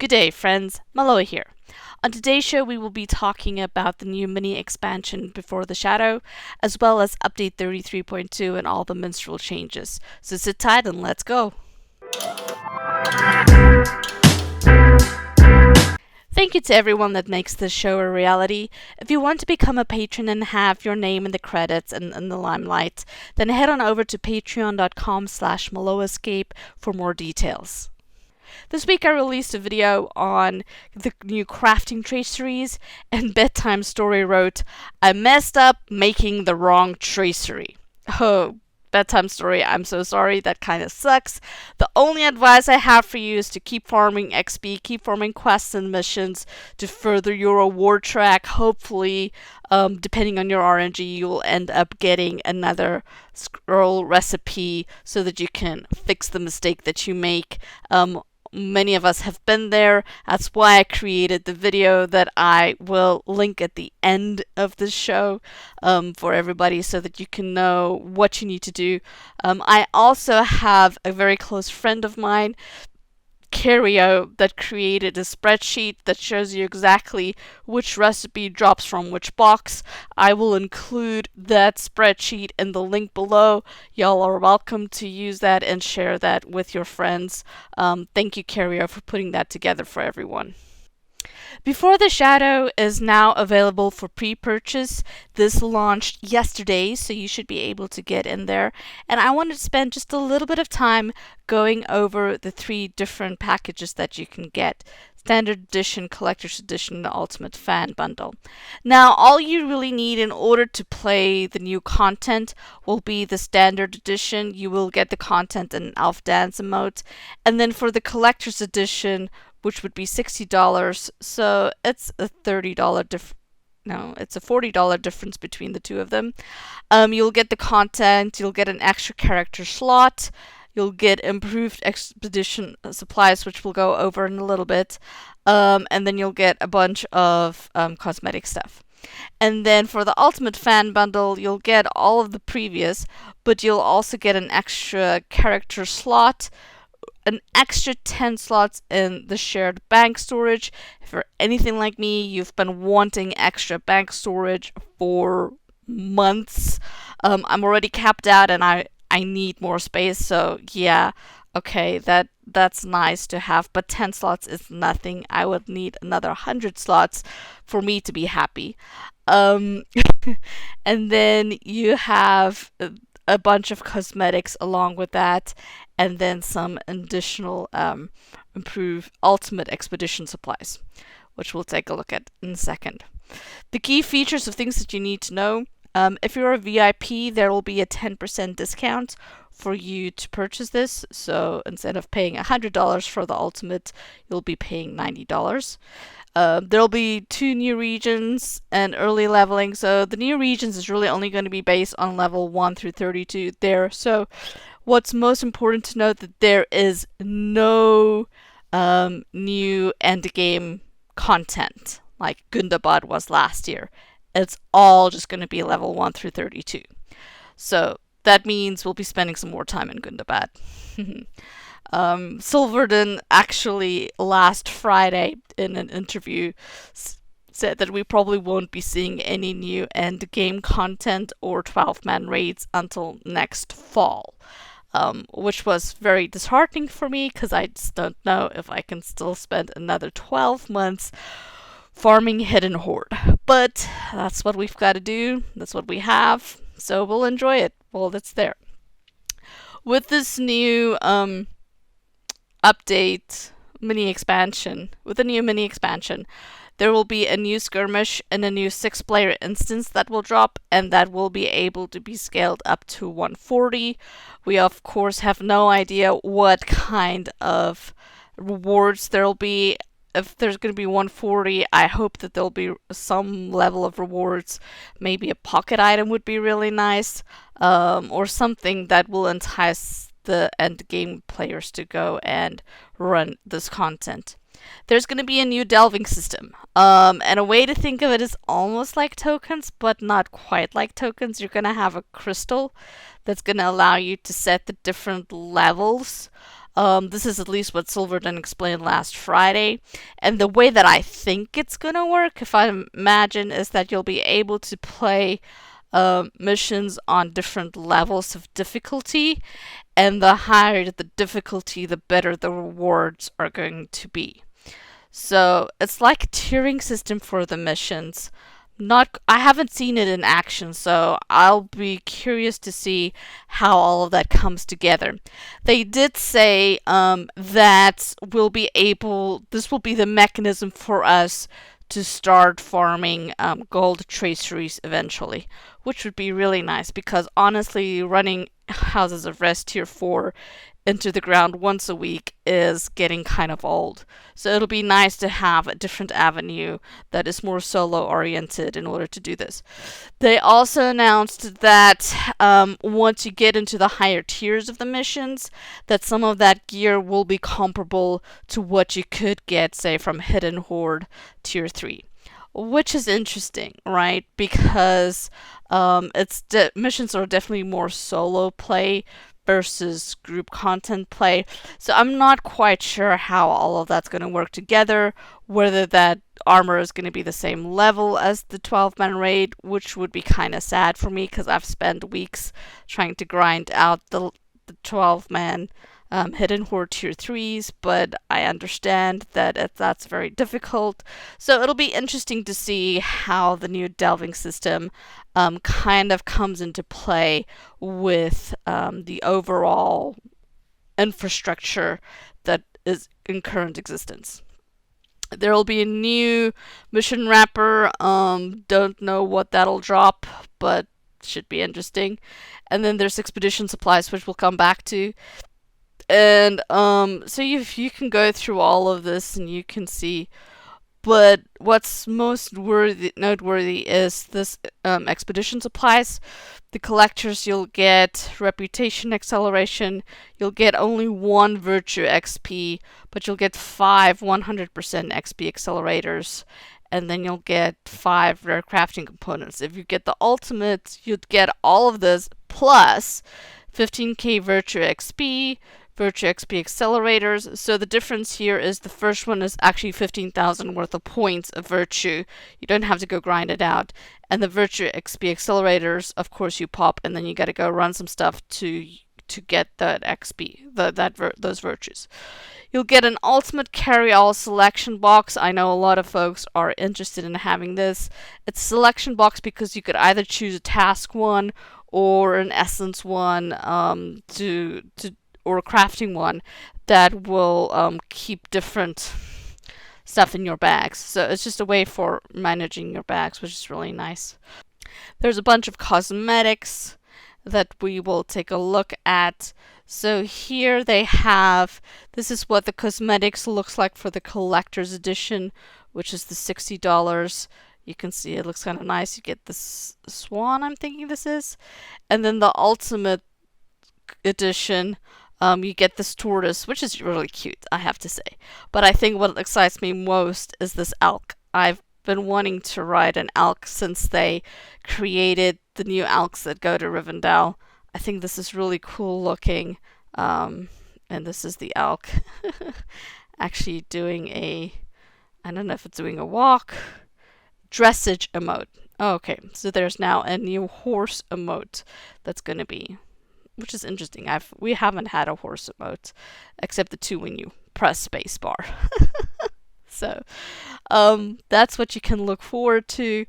Good day, friends. Milo here. On today's show, we will be talking about the new Minnie expansion Before the Shadow, as well as Update 33.2 and all the Minstrel changes. So sit tight and let's go. Thank you to everyone that makes this show a reality. If you want to become a patron and have your name in the credits and in the limelight, then head on over to patreon.com/Miloascape for more details. This week I released a video on the new crafting traceries, and Bedtime Story wrote, "I messed up making the wrong tracery." Oh, Bedtime Story, I'm so sorry, that kind of sucks. The only advice I have for you is to keep farming XP, keep farming quests and missions to further your reward track. Hopefully, depending on your RNG, you'll end up getting another scroll recipe so that you can fix the mistake that you make. Many of us have been there. That's why I created the video that I will link at the end of the show for everybody so that you can know what you need to do. I also have a very close friend of mine, Cario, that created a spreadsheet that shows you exactly which recipe drops from which box. I will include that spreadsheet in the link below. Y'all are welcome to use that and share that with your friends. Thank you, Cario, for putting that together for everyone. Before the Shadow is now available for pre-purchase. This launched yesterday, so you should be able to get in there. And I wanted to spend just a little bit of time going over the three different packages that you can get. Standard Edition, Collector's Edition, and the Ultimate Fan Bundle. Now, all you really need in order to play the new content will be the Standard Edition. You will get the content in Elf Dance emote. And then for the Collector's Edition, which would be $60, so it's a $30 difference. No, it's a $40 difference between the two of them. You'll get the content, you'll get an extra character slot, you'll get improved expedition supplies, which we'll go over in a little bit, and then you'll get a bunch of cosmetic stuff. And then for the Ultimate Fan Bundle, you'll get all of the previous, but you'll also get an extra character slot, an extra 10 slots in the shared bank storage. If you're anything like me, you've been wanting extra bank storage for months. I'm already capped out and I need more space, so yeah, okay, that's nice to have, but 10 slots is nothing. I would need another 100 slots for me to be happy. And then you have a bunch of cosmetics along with that, and then some additional improved ultimate expedition supplies, which we'll take a look at in a second. The key features of things that you need to know: if you're a VIP, there will be a 10% discount for you to purchase this. So instead of paying $100 for the ultimate, you'll be paying $90. There'll be 2 new regions and early leveling. So the new regions is really only going to be based on level 1 through 32 there. So what's most important to note that there is no new end game content like Gundabad was last year. It's all just going to be level 1 through 32. So that means we'll be spending some more time in Gundabad. Silverden actually last Friday in an interview said that we probably won't be seeing any new end game content or 12-man raids until next fall, which was very disheartening for me because I just don't know if I can still spend another 12 months farming Hidden Horde. But that's what we've got to do. That's what we have. So we'll enjoy it while it's there. With this new update mini expansion, there will be a new skirmish and a new 6-player instance that will drop, and that will be able to be scaled up to 140. We of course have no idea what kind of rewards there will be. If there's going to be 140, I hope that there'll be some level of rewards. Maybe a pocket item would be really nice, or something that will entice the end game players to go and run this content. There's going to be a new delving system, and a way to think of it is almost like tokens, but not quite like tokens. You're going to have a crystal that's going to allow you to set the different levels This is at least what Silverton explained last Friday. And the way that I think it's gonna work, if I imagine, is that you'll be able to play missions on different levels of difficulty, and the higher the difficulty, the better the rewards are going to be. So it's like a tiering system for the missions. I haven't seen it in action, so I'll be curious to see how all of that comes together. They did say that this will be the mechanism for us to start farming gold traceries eventually, which would be really nice because honestly, running Houses of Rest Tier 4 into the ground once a week is getting kind of old. So it'll be nice to have a different avenue that is more solo oriented in order to do this. They also announced that once you get into the higher tiers of the missions, that some of that gear will be comparable to what you could get, say, from Hidden Horde Tier 3. Which is interesting, right? Because missions are definitely more solo play versus group content play. So I'm not quite sure how all of that's going to work together, whether that armor is going to be the same level as the 12-man raid, which would be kind of sad for me because I've spent weeks trying to grind out the 12-man Hidden Horde Tier 3s, but I understand that that's very difficult. So it'll be interesting to see how the new delving system kind of comes into play with the overall infrastructure that is in current existence. There will be a new mission wrapper. Don't know what that'll drop, but should be interesting. And then there's expedition supplies, which we'll come back to. And so you can go through all of this and you can see, but what's most noteworthy is this expedition supplies. The collectors, you'll get reputation acceleration, you'll get only 1 virtue XP, but you'll get 5 100% XP accelerators, and then you'll get 5 rare crafting components. If you get the ultimate, you'd get all of this plus 15k virtue XP, virtue XP accelerators. So the difference here is the first one is actually 15,000 worth of points of virtue. You don't have to go grind it out. And the virtue XP accelerators, of course, you pop, and then you got to go run some stuff to get that XP, those virtues. You'll get an ultimate carry-all selection box. I know a lot of folks are interested in having this. It's a selection box because you could either choose a task one or an essence one or a crafting one that will keep different stuff in your bags. So it's just a way for managing your bags, which is really nice. There's a bunch of cosmetics that we will take a look at. So here they have, this is what the cosmetics looks like for the collector's edition, which is the $60. You can see it looks kind of nice. You get this swan, I'm thinking this is. And then the ultimate edition, you get this tortoise, which is really cute, I have to say. But I think what excites me most is this elk. I've been wanting to ride an elk since they created the new elks that go to Rivendell. I think this is really cool looking. And this is the elk actually doing I don't know if it's doing a walk, dressage emote. Oh, okay, so there's now a new horse emote that's going to be, which is interesting. We haven't had a horse emote except the 2 when you press spacebar. So that's what you can look forward to.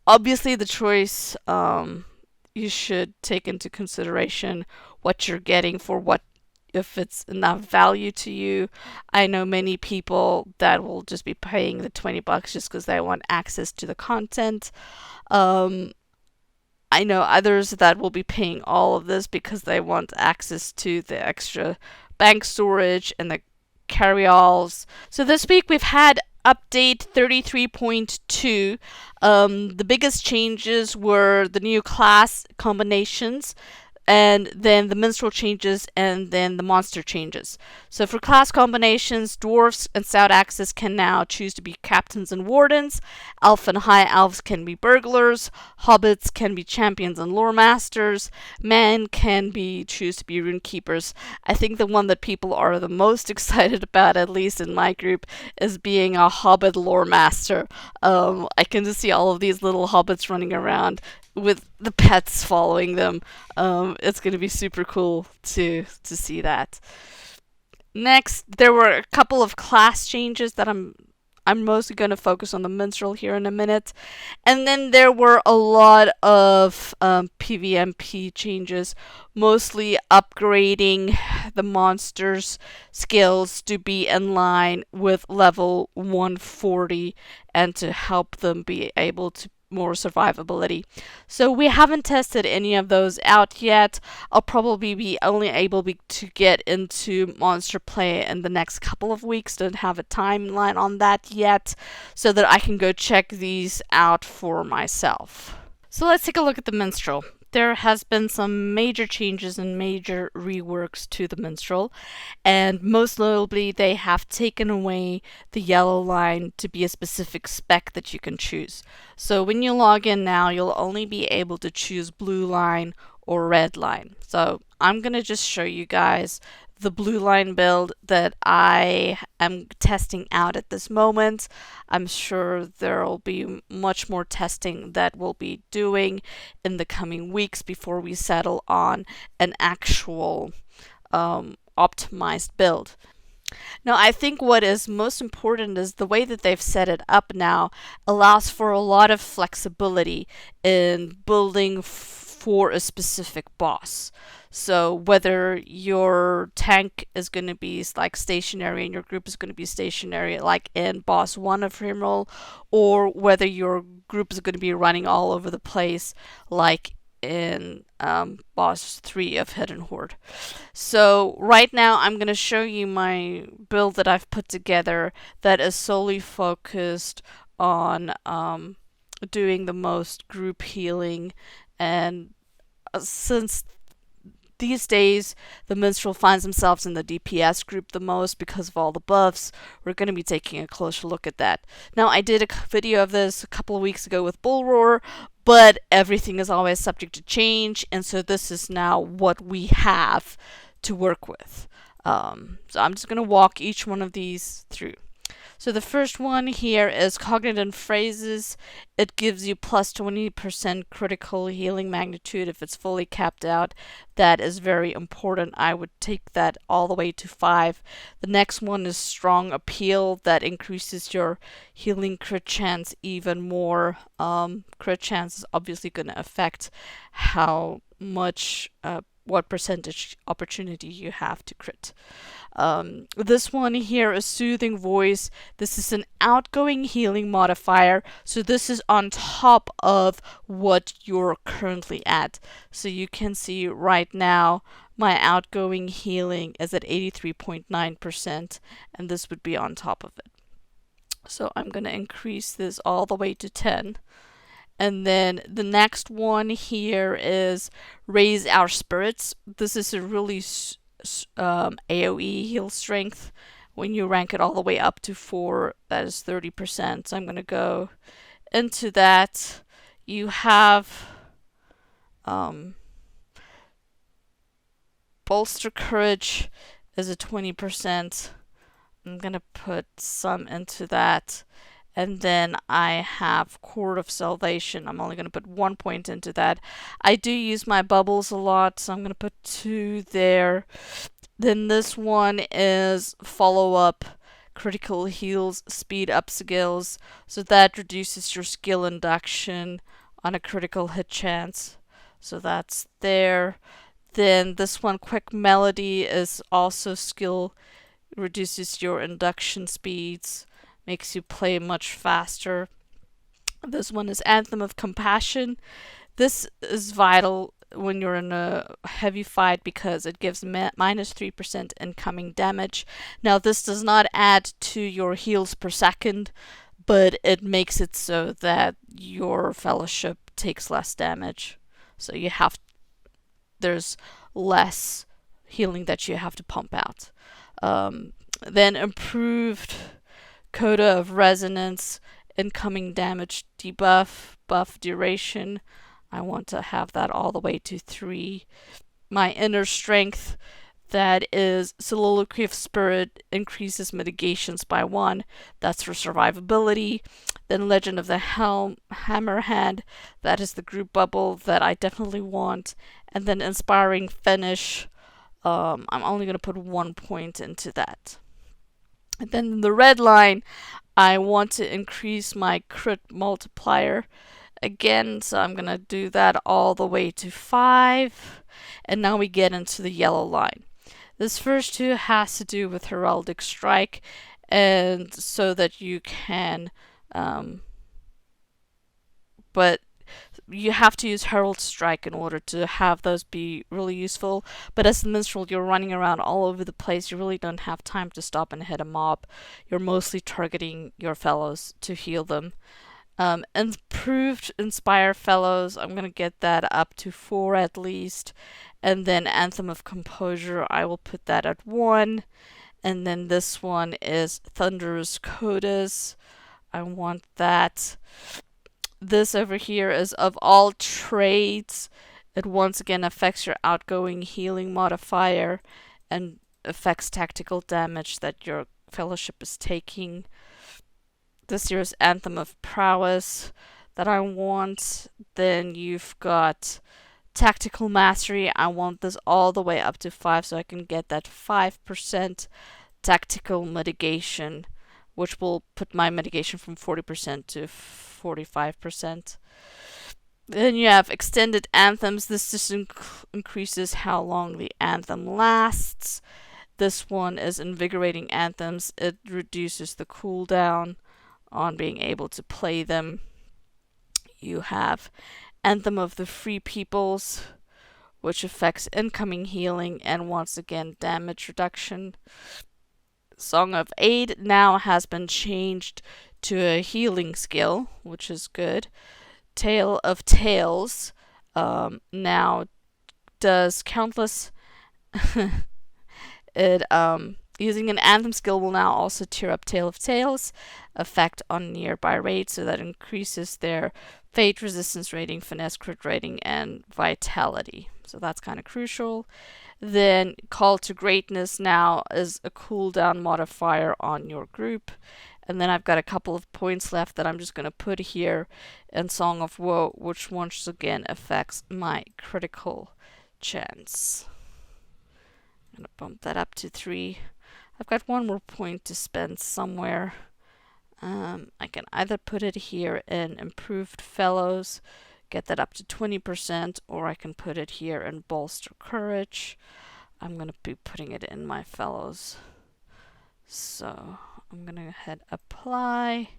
Obviously, the choice, you should take into consideration what you're getting for what, if it's enough value to you. I know many people that will just be paying the $20 just because they want access to the content. I know others that will be paying all of this because they want access to the extra bank storage and the carry-alls. So this week we've had update 33.2. The biggest changes were the new class combinations. and then the minstrel changes, and then the monster changes. So for class combinations, dwarves and stout axes can now choose to be captains and wardens. Elf and high elves can be burglars. Hobbits can be champions and lore masters. Men can choose to be rune keepers. I think the one that people are the most excited about, at least in my group, is being a hobbit lore master. I can just see all of these little hobbits running around with the pets following them. It's going to be super cool to see that. Next, there were a couple of class changes that I'm mostly going to focus on the minstrel here in a minute. And then there were a lot of PvMP changes, mostly upgrading the monsters' skills to be in line with level 140 and to help them be able to more survivability. So we haven't tested any of those out yet. I'll probably be only able to get into monster play in the next couple of weeks. Don't have a timeline on that yet, so that I can go check these out for myself. So let's take a look at the minstrel. There has been some major changes and major reworks to the minstrel, and most notably they have taken away the yellow line to be a specific spec that you can choose. So when you log in now, you'll only be able to choose blue line or red line. So I'm going to just show you guys the blue line build that I am testing out at this moment. I'm sure there will be much more testing that we'll be doing in the coming weeks before we settle on an actual optimized build. Now, I think what is most important is the way that they've set it up now allows for a lot of flexibility in building for a specific boss. So whether your tank is going to be like stationary and your group is going to be stationary like in boss 1 of Rimroll, or whether your group is going to be running all over the place like in boss 3 of Hidden Horde. So right now I'm going to show you my build that I've put together that is solely focused on doing the most group healing, and since these days the minstrel finds themselves in the DPS group the most because of all the buffs, we're going to be taking a closer look at that. Now, I did a video of this a couple of weeks ago with Bull Roar, but everything is always subject to change, and so this is now what we have to work with. So I'm just going to walk each one of these through. So the first one here is Cognitive Phrases. It gives you plus 20% critical healing magnitude if it's fully capped out. That is very important. I would take that all the way to 5. The next one is Strong Appeal. That increases your healing crit chance even more. Crit chance is obviously going to affect how much what percentage opportunity you have to crit. This one here is Soothing Voice. This is an outgoing healing modifier, so this is on top of what you're currently at. So you can see right now my outgoing healing is at 83.9%, and this would be on top of it. So I'm going to increase this all the way to 10. And then the next one here is Raise Our Spirits. This is a really AoE heal strength. When you rank it all the way up to 4, that is 30%. So I'm going to go into that. You have Bolster Courage is a 20%. I'm going to put some into that. And then I have Cord of Salvation. I'm only going to put 1 point into that. I do use my bubbles a lot, so I'm going to put 2 there. Then this one is Follow Up. Critical Heals, Speed Up skills. So that reduces your skill induction on a critical hit chance. So that's there. Then this one, Quick Melody, is also skill. Reduces your induction speeds. Makes you play much faster. This one is Anthem of Compassion. This is vital when you're in a heavy fight because it gives minus 3% incoming damage. Now, this does not add to your heals per second, but it makes it so that your fellowship takes less damage. So you have there's less healing that you have to pump out. Then improved coda of resonance, incoming damage debuff, buff duration. I want to have that all the way to 3. My inner strength, that is soliloquy of spirit, increases mitigations by 1. That's for survivability. Then Legend of the Hammerhand, that is the group bubble that I definitely want. And then inspiring finish, I'm only going to put 1 point into that. And then the red line, I want to increase my crit multiplier again, so I'm going to do that all the way to 5. And now we get into the yellow line. This first 2 has to do with Heraldic Strike, and so that you can, but you have to use Herald Strike in order to have those be really useful. But as the Minstrel, you're running around all over the place. You really don't have time to stop and hit a mob. You're mostly targeting your fellows to heal them. Improved Inspire Fellows, I'm going to get that up to 4 at least. And then Anthem of Composure, I will put that at 1. And then this one is Thunderous Codas. I want that. This over here is of all trades. It once again affects your outgoing healing modifier and affects tactical damage that your fellowship is taking. This here is Anthem of Prowess that I want. Then you've got Tactical Mastery. I want this all the way up to 5 so I can get that 5% tactical mitigation, which will put my mitigation from 40% to 45%. Then you have Extended Anthems. This just increases how long the anthem lasts. This one is Invigorating Anthems. It reduces the cooldown on being able to play them. You have Anthem of the Free Peoples, which affects incoming healing and once again damage reduction. Song of Aid now has been changed to a healing skill, which is good. Tale of Tales now does countless. It using an anthem skill will now also tear up Tale of Tales effect on nearby raids, so that increases their fate resistance rating, finesse crit rating, and vitality. So that's kind of crucial. Then Call to Greatness now is a cooldown modifier on your group. And then I've got a couple of points left that I'm just going to put here in Song of Woe, which once again affects my critical chance. I'm going to bump that up to 3. I've got 1 more point to spend somewhere. I can either put it here in Improved Fellows, get that up to 20%, or I can put it here in Bolster Courage. I'm going to be putting it in my Fellows. So I'm going to hit Apply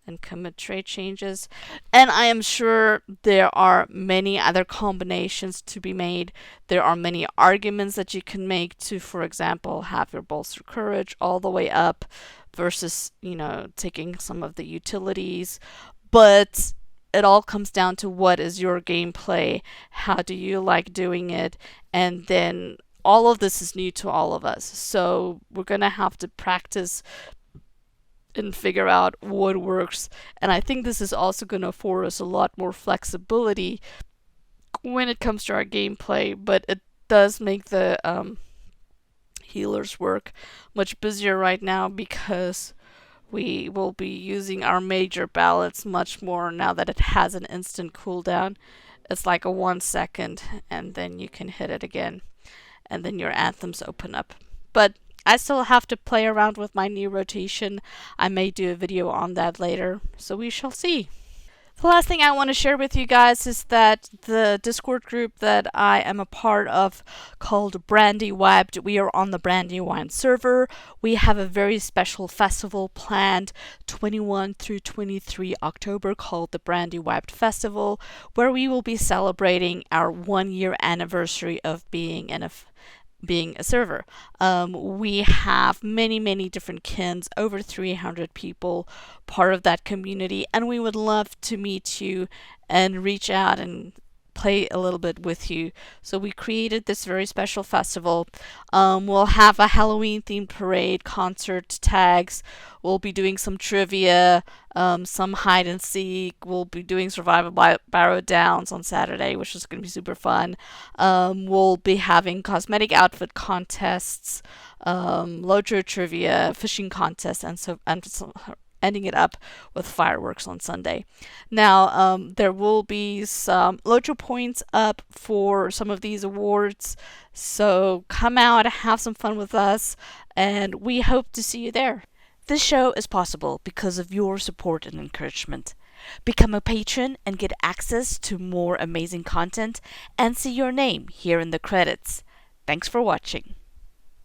and commit trade changes. And I am sure there are many other combinations to be made. There are many arguments that you can make to, for example, have your Bolster Courage all the way up versus, taking some of the utilities. But it all comes down to what is your gameplay, how do you like doing it, and then all of this is new to all of us. So we're going to have to practice and figure out what works. And I think this is also going to afford us a lot more flexibility when it comes to our gameplay, but it does make the healers work much busier right now because we will be using our major ballots much more now that it has an instant cooldown. It's like a 1 second and then you can hit it again and then your anthems open up. But I still have to play around with my new rotation. I may do a video on that later, so we shall see. The last thing I want to share with you guys is that the Discord group that I am a part of called Brandywiped, we are on the Brandywine server. We have a very special festival planned 21 through 23 October called the Brandywiped Festival, where we will be celebrating our 1-year anniversary of being a server. We have many different kins, over 300 people part of that community, and we would love to meet you and reach out and play a little bit with you. So we created this very special festival. We'll have a Halloween themed parade, concert, tags. We'll be doing some trivia, some hide and seek. We'll be doing survival by Barrow Downs on Saturday, which is going to be super fun. We'll be having cosmetic outfit contests, LOTRO trivia, fishing contests, and so ending it up with fireworks on Sunday. Now, there will be some LOTRO points up for some of these awards, so come out, have some fun with us, and we hope to see you there. This show is possible because of your support and encouragement. Become a patron and get access to more amazing content and see your name here in the credits. Thanks for watching.